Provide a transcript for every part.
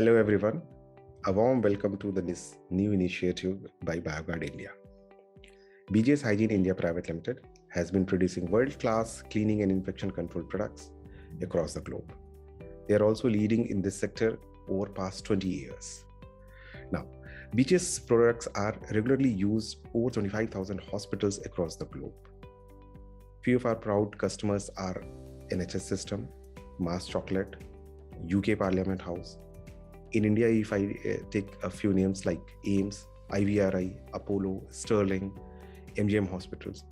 Hello everyone, a warm welcome to this new initiative by Bioguard India. BJ's Hygiene India Private Limited has been producing world-class cleaning and infection control products across the globe. They are also leading in this sector over past 20 years. Now, BJ's products are regularly used over 25,000 hospitals across the globe. Few of our proud customers are NHS System, Mars Chocolate, UK Parliament House. In India, if I take a few names like AIMS, IVRI, Apollo, Sterling, MGM Hospitals,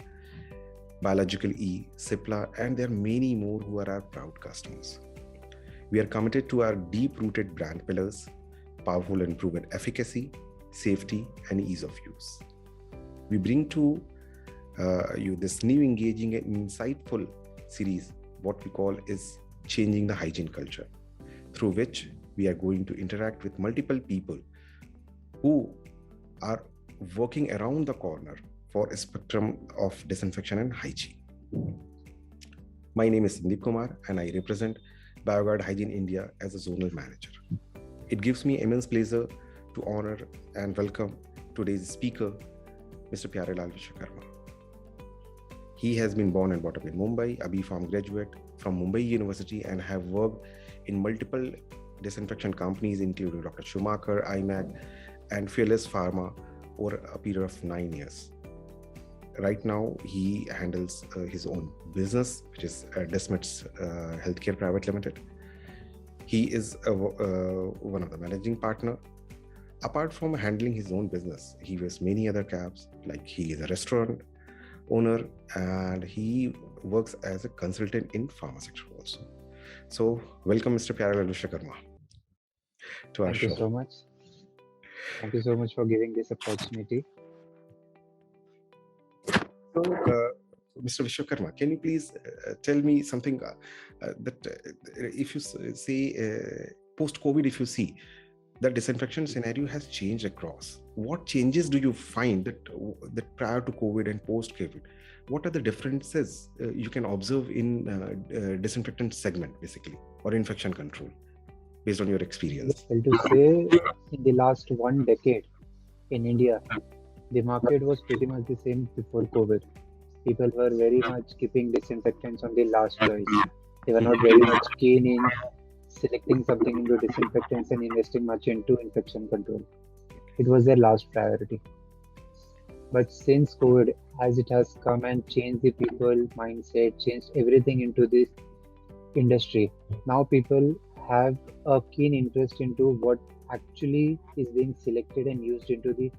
Biological E, Cipla, and there are many more who are our proud customers. We are committed to our deep-rooted brand pillars, powerful and proven efficacy, safety, and ease of use. We bring to you this new engaging and insightful series, what we call is Changing the Hygiene Culture, through which we are going to interact with multiple people who are working around the corner for a spectrum of disinfection and hygiene. My name is Sandeep Kumar and I represent Bioguard Hygiene India as a zonal manager. It gives me immense pleasure to honor and welcome today's speaker, Mr. 𝗵𝘆𝗿𝗶𝗍𝗶. He has been born and brought up in Mumbai, a B.Pharm graduate from Mumbai University, and have worked in multiple disinfection companies including Dr. Schumacher, IMAG, and Fearless Pharma over a period of 9 years. Right now, he handles his own business, which is 𝗵𝘆𝗿𝗍𝗶 Healthcare Private Limited. He is one of the managing partner. Apart from handling his own business, he wears many other caps, like he is a restaurant owner and he works as a consultant in pharma sector also. So, welcome Mr. 𝗵𝘆𝗿𝗶𝗍𝗶 to our show. Thank you so much. Thank you so much for giving this opportunity. So, Mr. 𝗵𝘆𝗿𝗶𝗍𝗶, can you please tell me something that if you say post-COVID, if you see the disinfection scenario has changed across, what changes do you find that prior to COVID and post-COVID? What are the differences you can observe in disinfectant segment, basically, or infection control, based on your experience? Well, to say, in the last 1 decade in India, the market was pretty much the same before COVID. People were very much keeping disinfectants on the last choice. They were not very much keen in selecting something into disinfectants and investing much into infection control. It was their last priority. But since COVID, as it has come and changed the people mindset, changed everything into this industry, now people have a keen interest into what actually is being selected and used into the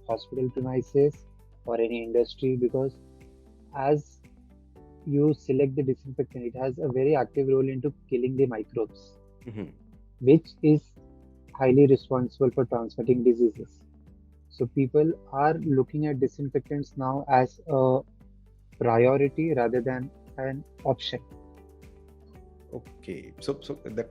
hospital premises or any industry, because as you select the disinfectant, it has a very active role into killing the microbes, which is highly responsible for transmitting diseases. So people are looking at disinfectants now as a priority rather than an option. Okay, so that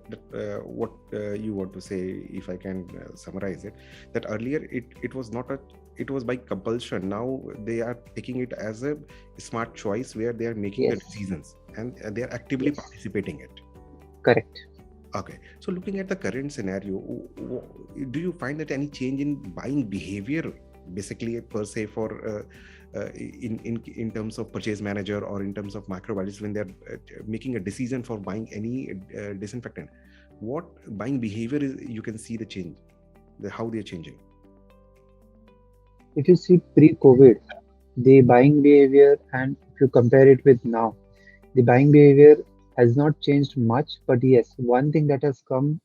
what you want to say, if I can summarize it, that earlier it was not it was by compulsion. Now they are taking it as a smart choice where they are making the decisions and they are actively participating in it. Correct. Okay, so looking at the current scenario, do you find that any change in buying behavior, basically per se, for in terms of purchase manager or in terms of microbiologists when they're making a decision for buying any disinfectant? What buying behavior is, you can see the change, how they're changing? If you see pre-COVID, the buying behavior, and if you compare it with now, the buying behavior has not changed much, but yes, one thing that has come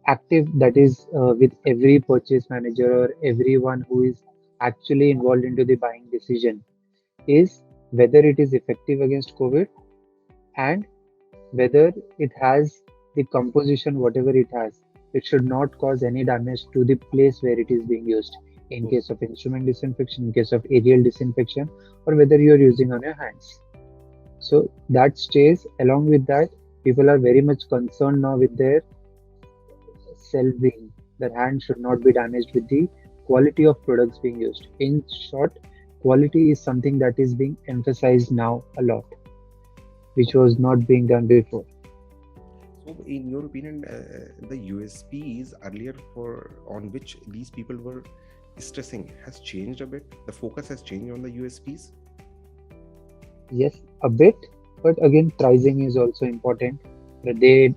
active, that is with every purchase manager or everyone who is actually involved into the buying decision, is whether it is effective against COVID and whether it has the composition, whatever it has, it should not cause any damage to the place where it is being used, in case of instrument disinfection, in case of aerial disinfection, or whether you are using on your hands. So that stays. Along with that, people are very much concerned now with their self-being. Their hands should not be damaged with the quality of products being used. In short, quality is something that is being emphasized now a lot, which was not being done before. So, in your opinion, the USPs earlier on which these people were stressing has changed a bit. The focus has changed on the USPs. Yes, a bit, but again, pricing is also important. But they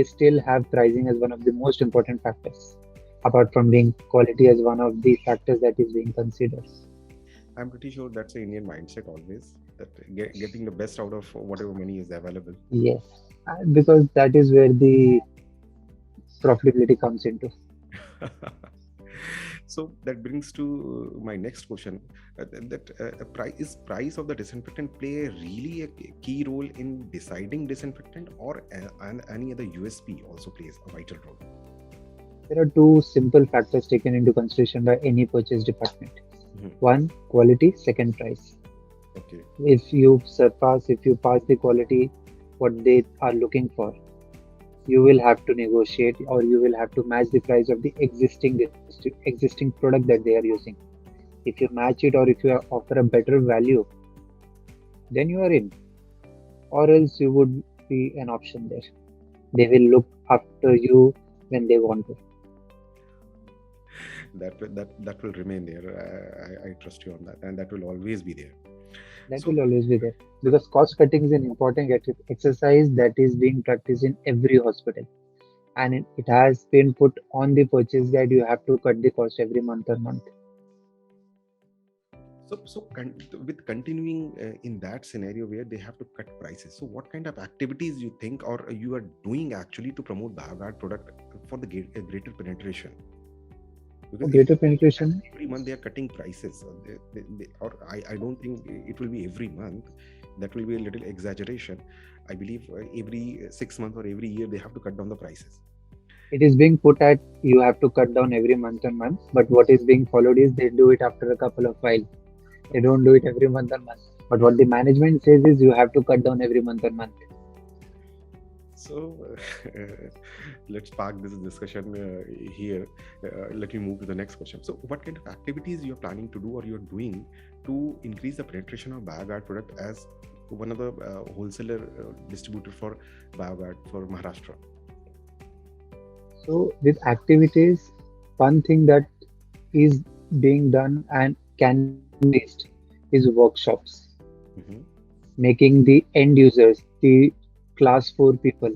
still have pricing as one of the most important factors, apart from being quality as one of the factors that is being considered. I'm pretty sure that's the Indian mindset always, that getting the best out of whatever money is available. Yes, because that is where the profitability comes into. So that brings to my next question: price of the disinfectant play really a key role in deciding disinfectant, or any other USP also plays a vital role? There are two simple factors taken into consideration by any purchase department. One, quality, second, price. Okay. If you pass the quality, what they are looking for, you will have to negotiate, or you will have to match the price of the existing product that they are using. If you match it, or if you offer a better value, then you are in, or else you would be an option there. They will look after you when they want to. That will remain there. I trust you on that, and that will always be there. That will always be there, because cost cutting is an important exercise that is being practiced in every hospital, and it has been put on the purchase guide. You have to cut the cost every month or month. With continuing in that scenario where they have to cut prices, so what kind of activities you think or you are doing actually to promote Bioguard product for the greater penetration? Because greater penetration, every month they are cutting prices, I don't think it will be every month. That will be a little exaggeration. I believe every 6 months or every year they have to cut down the prices. It is being put at you have to cut down every month and month, but what is being followed is they do it after a couple of while. They don't do it every month or month. But what the management says is you have to cut down every month or month. So let's park this discussion here. Let me move to the next question. So what kind of activities you are planning to do or you are doing to increase the penetration of Bioguard product as one of the wholesaler distributor for Bioguard for Maharashtra? So with activities, one thing that is being done and can be increased is workshops. Making the end users, the class 4 people,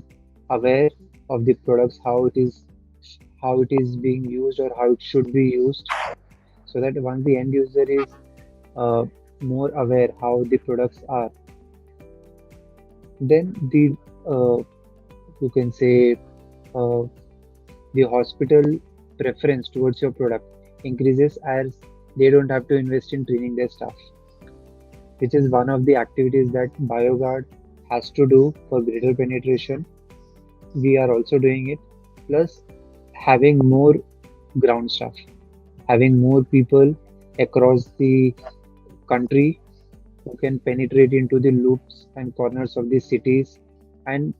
aware of the products, how it is being used or how it should be used, so that once the end user is more aware how the products are, then the you can say the hospital preference towards your product increases, as they don't have to invest in training their staff, which is one of the activities that Bioguard has to do for greater penetration. We are also doing it, plus having more ground staff, having more people across the country who can penetrate into the loops and corners of the cities and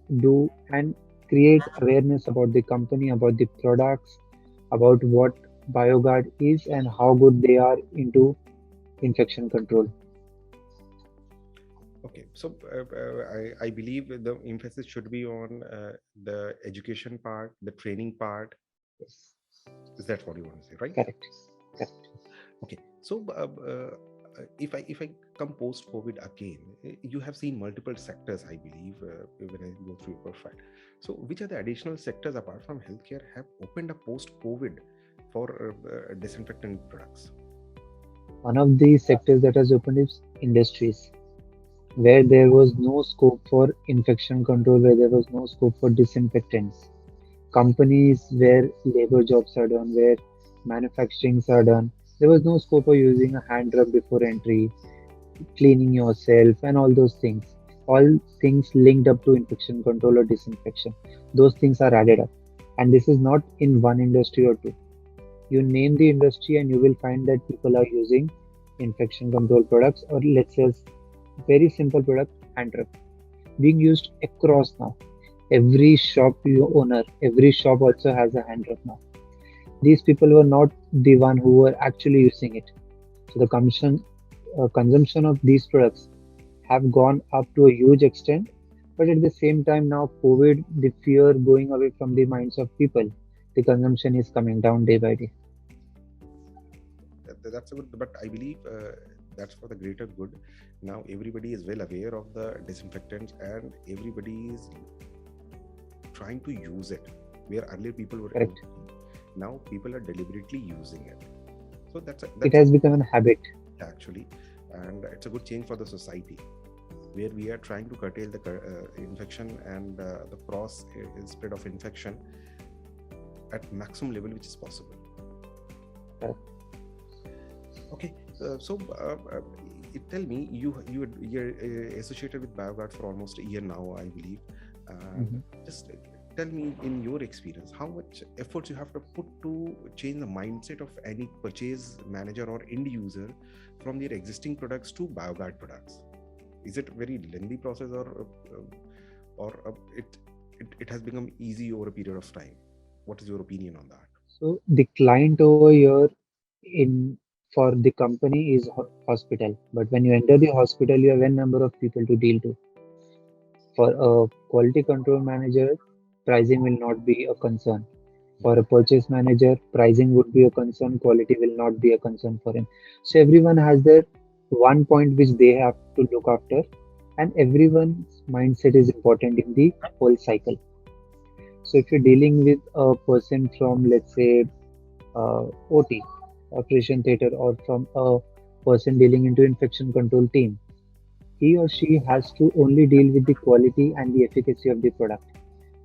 create awareness about the company, about the products, about what Bioguard is and how good they are into infection control. Okay, so I believe the emphasis should be on the education part, the training part. Yes. Is that what you want to say, right? Correct. Okay, so if I come post COVID again, you have seen multiple sectors, I believe, when I go through your profile. So which are the additional sectors apart from healthcare have opened up post COVID for disinfectant products? One of the sectors that has opened is industries, where there was no scope for infection control, where there was no scope for disinfectants. Companies where labor jobs are done, where manufacturings are done, there was no scope for using a hand rub before entry, cleaning yourself, and all those things. All things linked up to infection control or disinfection. Those things are added up. And this is not in one industry or two. You name the industry and you will find that people are using infection control products, or let's say very simple product, hand rub, being used across now. Every shop owner, every shop also has a hand rub now. These people were not the one who were actually using it. So the consumption of these products have gone up to a huge extent, But at the same time, now COVID, the fear going away from the minds of people, the consumption is coming down day by day. That's a good, but I believe that's for the greater good. Now everybody is well aware of the disinfectants and everybody is trying to use it. Where earlier people were Correct. now people are deliberately using it. So that's It has become a habit. Actually, and it's a good change for the society, where we are trying to curtail the infection and the cross spread of infection at maximum level which is possible. Correct. Okay, tell me, you're associated with Bioguard for almost a year now, I believe. Just tell me, in your experience, how much efforts you have to put to change the mindset of any purchase manager or end user from their existing products to Bioguard products? Is it a very lengthy process, or it has become easy over a period of time? What is your opinion on that? So the client over here for the company is hospital, but when you enter the hospital, you have n number of people to deal to. For a quality control manager, pricing will not be a concern. For a purchase manager, pricing would be a concern, quality will not be a concern for him. So everyone has their one point which they have to look after, and everyone's mindset is important in the whole cycle. So if you're dealing with a person from, let's say, OT, operation theater, or from a person dealing into infection control team, he or she has to only deal with the quality and the efficacy of the product,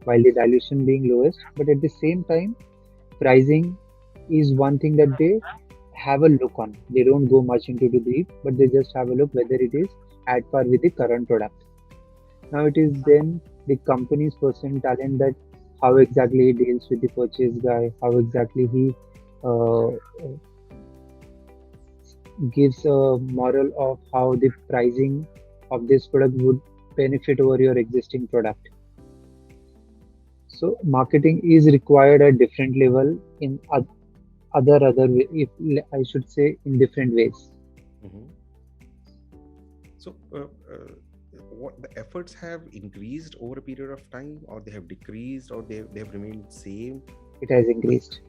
while the dilution being lowest. But at the same time, pricing is one thing that they have a look on. They don't go much into the deep, but they just have a look whether it is at par with the current product. Now it is then the company's person talent that how exactly he deals with the purchase guy, how exactly he uh, gives a moral of how the pricing of this product would benefit over your existing product. So marketing is required at different level in other if I should say in different ways. So what the efforts have increased over a period of time, or they have decreased, or they have remained same? It has increased.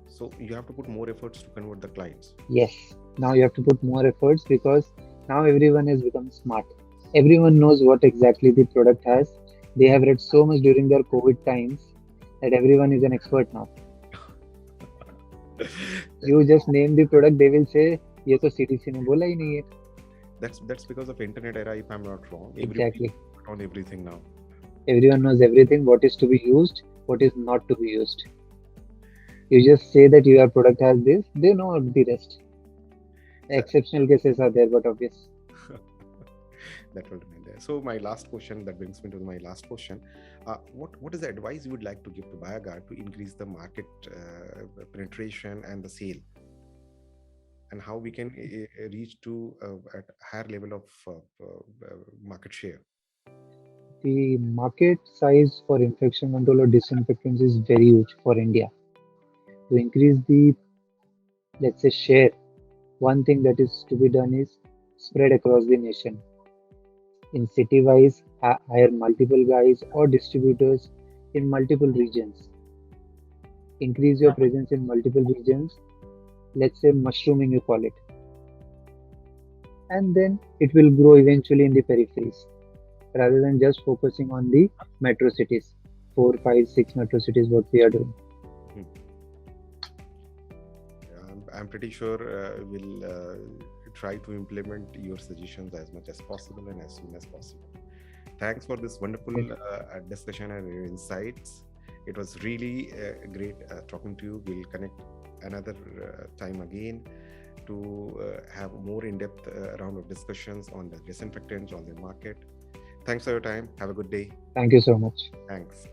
So you have to put more efforts to convert the clients. Yes, now you have to put more efforts because now everyone has become smart. Everyone knows what exactly the product has. They have read so much during their COVID times that everyone is an expert now. You just name the product, they will say, "ये तो CDC ने बोला ही नहीं है." That's because of internet era, if I'm not wrong. Exactly. On everything now. Everyone knows everything, what is to be used, what is not to be used. You just say that your product has this, they know the rest. Exceptional cases are there, but obvious. That will remain there. So my last question, that brings me to my last question. What is the advice you would like to give to Bioguard to increase the market penetration and the sale? And how we can reach to a higher level of market share? The market size for infection control or disinfectants is very huge for India. To increase the, let's say, share, one thing that is to be done is spread across the nation. In city-wise, hire multiple guys or distributors in multiple regions. Increase your presence in multiple regions. Let's say mushrooming, you call it. And then it will grow eventually in the peripheries, rather than just focusing on the metro cities. 4, 5, 6 metro cities, what we are doing. I'm pretty sure we'll try to implement your suggestions as much as possible and as soon as possible. Thanks for this wonderful discussion and your insights. It was really great talking to you. We'll connect another time again to have more in-depth round of discussions on the disinfectants on the market. Thanks for your time. Have a good day. Thank you so much. Thanks.